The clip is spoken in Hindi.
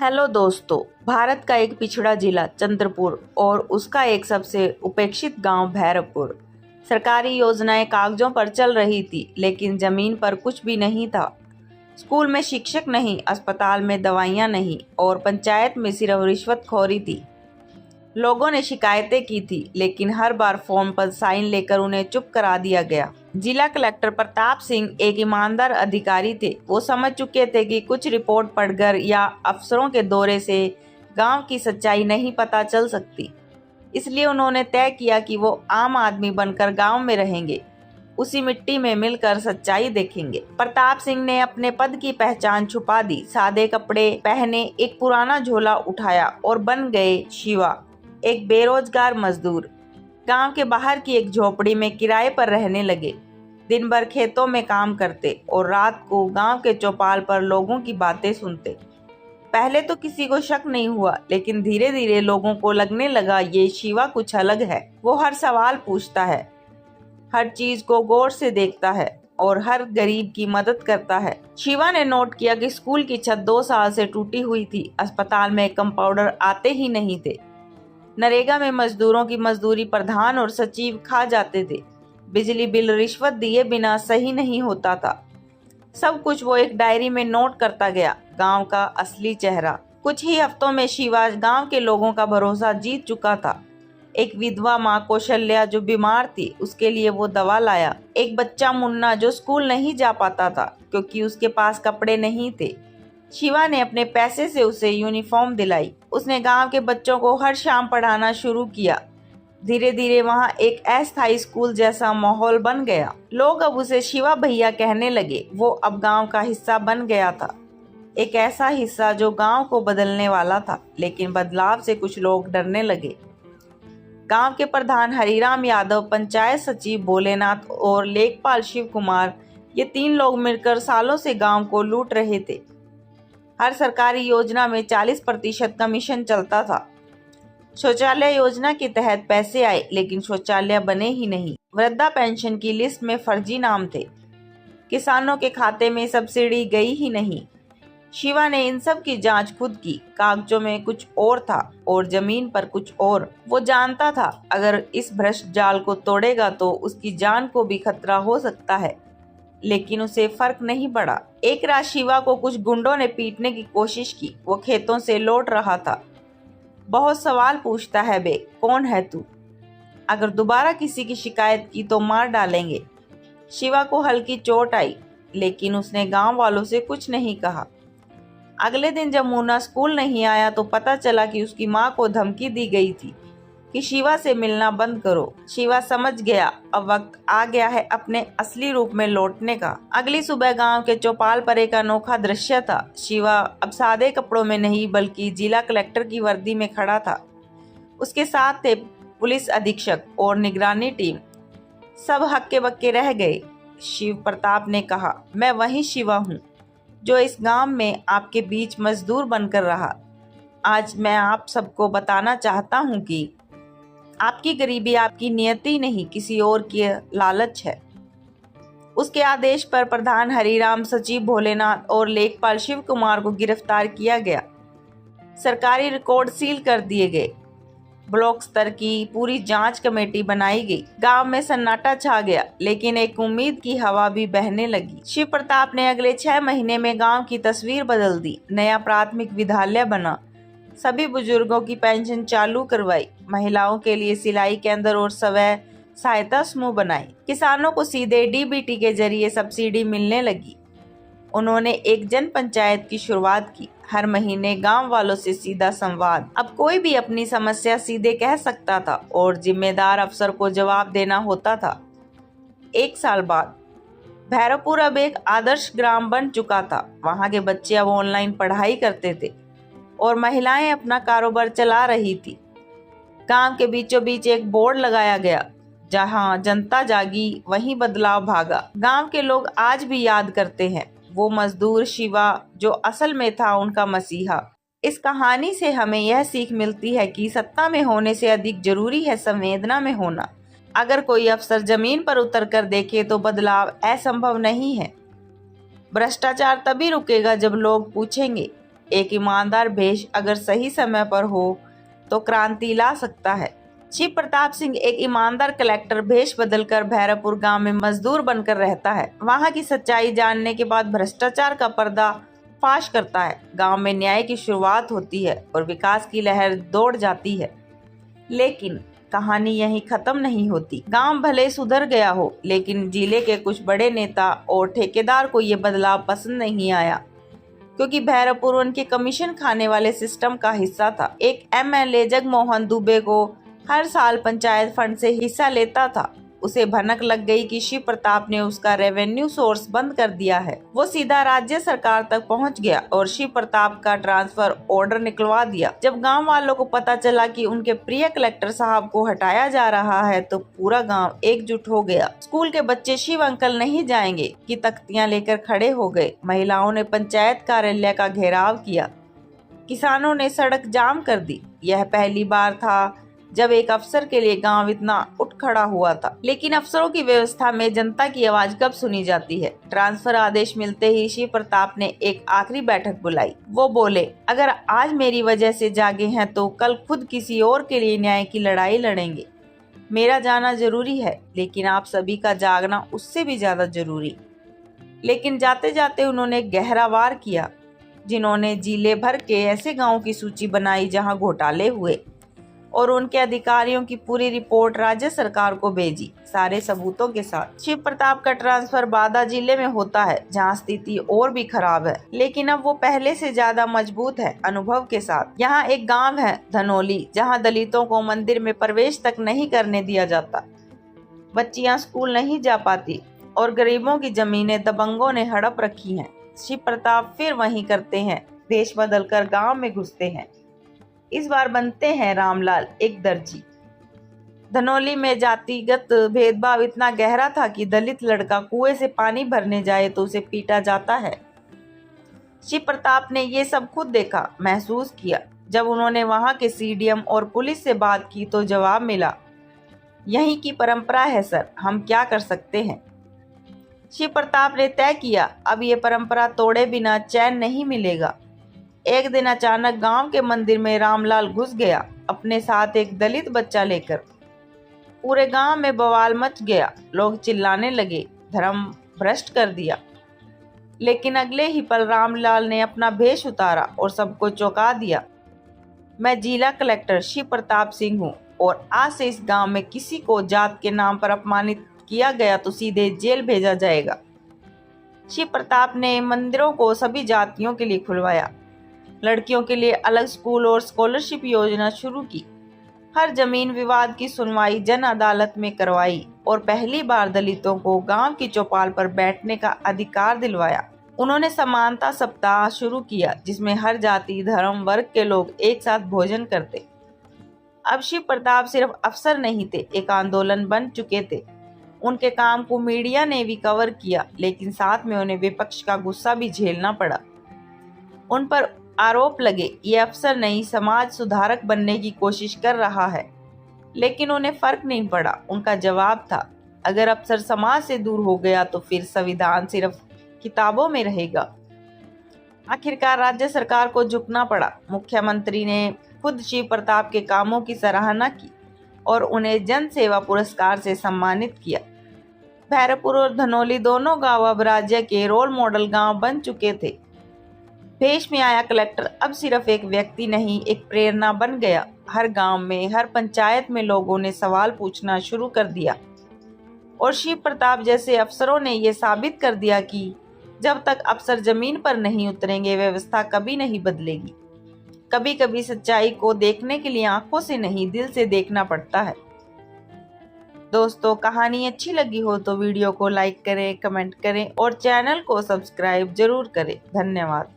हेलो दोस्तों। भारत का एक पिछड़ा जिला चंद्रपुर और उसका एक सबसे उपेक्षित गांव भैरवपुर। सरकारी योजनाएं कागजों पर चल रही थी, लेकिन जमीन पर कुछ भी नहीं था। स्कूल में शिक्षक नहीं, अस्पताल में दवाइयां नहीं और पंचायत में सिर्फ रिश्वतखोरी थी। लोगों ने शिकायतें की थी, लेकिन हर बार फॉर्म पर साइन लेकर उन्हें चुप करा दिया गया। जिला कलेक्टर प्रताप सिंह एक ईमानदार अधिकारी थे। वो समझ चुके थे कि कुछ रिपोर्ट पढ़कर या अफसरों के दौरे से गांव की सच्चाई नहीं पता चल सकती। इसलिए उन्होंने तय किया कि वो आम आदमी बनकर गांव में रहेंगे, उसी मिट्टी में मिलकर सच्चाई देखेंगे। प्रताप सिंह ने अपने पद की पहचान छुपा दी, सादे कपड़े पहने, एक पुराना झोला उठाया और बन गए शिवा, एक बेरोजगार मजदूर। गांव के बाहर की एक झोपड़ी में किराए पर रहने लगे। दिन भर खेतों में काम करते और रात को गांव के चौपाल पर लोगों की बातें सुनते। पहले तो किसी को शक नहीं हुआ, लेकिन धीरे धीरे लोगों को लगने लगा ये शिवा कुछ अलग है। वो हर सवाल पूछता है, हर चीज को गौर से देखता है और हर गरीब की मदद करता है। शिवा ने नोट किया कि स्कूल की छत 2 साल से टूटी हुई थी, अस्पताल में कंपाउंडर आते ही नहीं थे, नरेगा में मजदूरों की मजदूरी प्रधान और सचिव खा जाते थे, बिजली बिल रिश्वत दिए बिना सही नहीं होता था। सब कुछ वो एक डायरी में नोट करता गया। गांव का असली चेहरा। कुछ ही हफ्तों में शिवा गांव के लोगों का भरोसा जीत चुका था। एक विधवा माँ कौशल्या जो बीमार थी, उसके लिए वो दवा लाया। एक बच्चा मुन्ना जो स्कूल नहीं जा पाता था क्योंकि उसके पास कपड़े नहीं थे, शिवा ने अपने पैसे से उसे यूनिफॉर्म दिलाई। उसने गांव के बच्चों को हर शाम पढ़ाना शुरू किया। धीरे धीरे वहां एक अस्थायी स्कूल जैसा माहौल बन गया। लोग अब उसे शिवा भैया कहने लगे। वो अब गांव का हिस्सा बन गया था, एक ऐसा हिस्सा जो गांव को बदलने वाला था। लेकिन बदलाव से कुछ लोग डरने लगे। गांव के प्रधान हरिराम यादव, पंचायत सचिव भोलेनाथ और लेखपाल शिव कुमार, ये 3 लोग मिलकर सालों से गांव को लूट रहे थे। हर सरकारी योजना में 40% कमीशन चलता था। शौचालय योजना के तहत पैसे आए, लेकिन शौचालय बने ही नहीं। वृद्धा पेंशन की लिस्ट में फर्जी नाम थे। किसानों के खाते में सब्सिडी गई ही नहीं। शिवा ने इन सब की जांच खुद की। कागजों में कुछ और था और जमीन पर कुछ और। वो जानता था अगर इस भ्रष्ट जाल को तोड़ेगा तो उसकी जान को भी खतरा हो सकता है, लेकिन उसे फर्क नहीं पड़ा। एक रात शिवा को कुछ गुंडों ने पीटने की कोशिश की। वो खेतों से लौट रहा था। बहुत सवाल पूछता है बे, कौन है तू? अगर दोबारा किसी की शिकायत की तो मार डालेंगे। शिवा को हल्की चोट आई, लेकिन उसने गांव वालों से कुछ नहीं कहा। अगले दिन जब मुन्ना स्कूल नहीं आया तो पता चला कि उसकी माँ को धमकी दी गई थी कि शिवा से मिलना बंद करो। शिवा समझ गया अब वक्त आ गया है अपने असली रूप में लौटने का। अगली सुबह गांव के चौपाल पर एक अनोखा दृश्य था। शिवा अब सादे कपड़ों में नहीं बल्कि जिला कलेक्टर की वर्दी में खड़ा था। उसके साथ थे पुलिस अधीक्षक और निगरानी टीम। सब हक्के बक्के रह गए। शिव प्रताप ने कहा, मैं वही शिवा हूँ जो इस गांव में आपके बीच मजदूर बनकर रहा। आज मैं आप सबको बताना चाहता हूँ कि आपकी गरीबी आपकी नियति नहीं, किसी और की लालच है। उसके आदेश पर प्रधान हरिराम, सचिव भोलेनाथ और लेखपाल शिव कुमार को गिरफ्तार किया गया। सरकारी रिकॉर्ड सील कर दिए गए। ब्लॉक स्तर की पूरी जांच कमेटी बनाई गई। गांव में सन्नाटा छा गया, लेकिन एक उम्मीद की हवा भी बहने लगी। शिव प्रताप ने अगले 6 महीने में गांव की तस्वीर बदल दी। नया प्राथमिक विद्यालय बना, सभी बुजुर्गों की पेंशन चालू करवाई, महिलाओं के लिए सिलाई केंद्र और स्वयं सहायता समूह बनाए। किसानों को सीधे डीबीटी के जरिए सब्सिडी मिलने लगी। उन्होंने एक जन पंचायत की शुरुआत की। हर महीने गांव वालों से सीधा संवाद। अब कोई भी अपनी समस्या सीधे कह सकता था और जिम्मेदार अफसर को जवाब देना होता था। 1 साल बाद भैरवपुर अब एक आदर्श ग्राम बन चुका था। वहां के बच्चे अब ऑनलाइन पढ़ाई करते थे और महिलाएं अपना कारोबार चला रही थी। गांव के बीचों बीच एक बोर्ड लगाया गया, जहां जनता जागी वहीं बदलाव भागा। गांव के लोग आज भी याद करते हैं वो मजदूर शिवा जो असल में था उनका मसीहा। इस कहानी से हमें यह सीख मिलती है कि सत्ता में होने से अधिक जरूरी है संवेदना में होना। अगर कोई अफसर जमीन पर उतर कर देखे तो बदलाव असंभव नहीं है। भ्रष्टाचार तभी रुकेगा जब लोग पूछेंगे, एक ईमानदार भेष अगर सही समय पर हो तो क्रांति ला सकता है। शिव प्रताप सिंह एक ईमानदार कलेक्टर भेष बदलकर भैरवपुर गांव में मजदूर बनकर रहता है। वहां की सच्चाई जानने के बाद भ्रष्टाचार का पर्दा फाश करता है। गांव में न्याय की शुरुआत होती है और विकास की लहर दौड़ जाती है। लेकिन कहानी यहीं खत्म नहीं होती। गांव भले सुधर गया हो, लेकिन जिले के कुछ बड़े नेता और ठेकेदार को ये बदलाव पसंद नहीं आया, क्योंकि भैरवपुर उनके कमीशन खाने वाले सिस्टम का हिस्सा था। एक एमएलए जगमोहन दुबे को हर साल पंचायत फंड से हिस्सा लेता था। उसे भनक लग गई कि शिव प्रताप ने उसका रेवेन्यू सोर्स बंद कर दिया है। वो सीधा राज्य सरकार तक पहुंच गया और शिव प्रताप का ट्रांसफर ऑर्डर निकलवा दिया। जब गांव वालों को पता चला कि उनके प्रिय कलेक्टर साहब को हटाया जा रहा है तो पूरा गांव एकजुट हो गया। स्कूल के बच्चे शिव अंकल नहीं जाएंगे की तख्तियां लेकर खड़े हो गए। महिलाओं ने पंचायत कार्यालय का घेराव किया। किसानों ने सड़क जाम कर दी। यह पहली बार था जब एक अफसर के लिए गांव इतना उठ खड़ा हुआ था। लेकिन अफसरों की व्यवस्था में जनता की आवाज कब सुनी जाती है। ट्रांसफर आदेश मिलते ही शिव प्रताप ने एक आखिरी बैठक बुलाई। वो बोले, अगर आज मेरी वजह से जागे हैं तो कल खुद किसी और के लिए न्याय की लड़ाई लड़ेंगे। मेरा जाना जरूरी है, लेकिन आप सभी का जागना उससे भी ज्यादा जरूरी। लेकिन जाते जाते उन्होंने गहरा वार किया। जिन्होंने जिले भर के ऐसे गाँव की सूची बनाई जहाँ घोटाले हुए और उनके अधिकारियों की पूरी रिपोर्ट राज्य सरकार को भेजी, सारे सबूतों के साथ। शिव प्रताप का ट्रांसफर बादा जिले में होता है, जहां स्थिति और भी खराब है, लेकिन अब वो पहले से ज्यादा मजबूत है, अनुभव के साथ। यहाँ एक गांव है धनोली, जहां दलितों को मंदिर में प्रवेश तक नहीं करने दिया जाता, बच्चियां स्कूल नहीं जा पाती और गरीबों की जमीनें दबंगों ने हड़प रखी है। शिव प्रताप फिर वही करते हैं, भेष बदलकर गाँव में घुसते हैं। इस बार बनते हैं रामलाल, एक दर्जी। धनोली में जातिगत भेदभाव इतना गहरा था कि दलित लड़का कुएं से पानी भरने जाए तो उसे पीटा जाता है। शिव प्रताप ने ये सब खुद देखा, महसूस किया। जब उन्होंने वहां के सीडीएम और पुलिस से बात की तो जवाब मिला, यहीं की परंपरा है सर, हम क्या कर सकते हैं। शिव प्रताप ने तय किया, अब ये परंपरा तोड़े बिना चैन नहीं मिलेगा। एक दिन अचानक गांव के मंदिर में रामलाल घुस गया, अपने साथ एक दलित बच्चा लेकर। पूरे गांव में बवाल मच गया, लोग चिल्लाने लगे, धर्म भ्रष्ट कर दिया। लेकिन अगले ही पल रामलाल ने अपना भेष उतारा और सबको चौंका दिया। मैं जिला कलेक्टर शिव प्रताप सिंह हूँ और आज से इस गांव में किसी को जात के नाम पर अपमानित किया गया तो सीधे जेल भेजा जाएगा। शिव प्रताप ने मंदिरों को सभी जातियों के लिए खुलवाया, लड़कियों के लिए अलग स्कूल और स्कॉलरशिप योजना शुरू की। हर जमीन विवाद की सुनवाई जन अदालत में करवाई और पहली बार दलितों को गांव की चौपाल पर बैठने का अधिकार दिलवाया। उन्होंने समानता सप्ताह शुरू किया, जिसमें हर जाति धर्म वर्ग के लोग एक साथ भोजन करते। अब शिव प्रताप सिर्फ अफसर नहीं थे, एक आंदोलन बन चुके थे। उनके काम को मीडिया ने भी कवर किया, लेकिन साथ में उन्हें विपक्ष का गुस्सा भी झेलना पड़ा। उन पर आरोप लगे, ये अफसर नहीं समाज सुधारक बनने की कोशिश कर रहा है। लेकिन उन्हें फर्क नहीं पड़ा। उनका जवाब था, अगर अफसर समाज से दूर हो गया तो फिर संविधान सिर्फ किताबों में रहेगा। आखिरकार राज्य सरकार को झुकना पड़ा। मुख्यमंत्री ने खुद शिव प्रताप के कामों की सराहना की और उन्हें जन सेवा पुरस्कार से सम्मानित किया। भैरवपुर और धनोली दोनों गांव अब राज्य के रोल मॉडल गांव बन चुके थे। भेष में आया कलेक्टर अब सिर्फ एक व्यक्ति नहीं, एक प्रेरणा बन गया। हर गांव में, हर पंचायत में लोगों ने सवाल पूछना शुरू कर दिया और शिव प्रताप जैसे अफसरों ने ये साबित कर दिया कि जब तक अफसर जमीन पर नहीं उतरेंगे, व्यवस्था कभी नहीं बदलेगी। कभी कभी सच्चाई को देखने के लिए आंखों से नहीं, दिल से देखना पड़ता है। दोस्तों, कहानी अच्छी लगी हो तो वीडियो को लाइक करें, कमेंट करें और चैनल को सब्सक्राइब जरूर करें। धन्यवाद।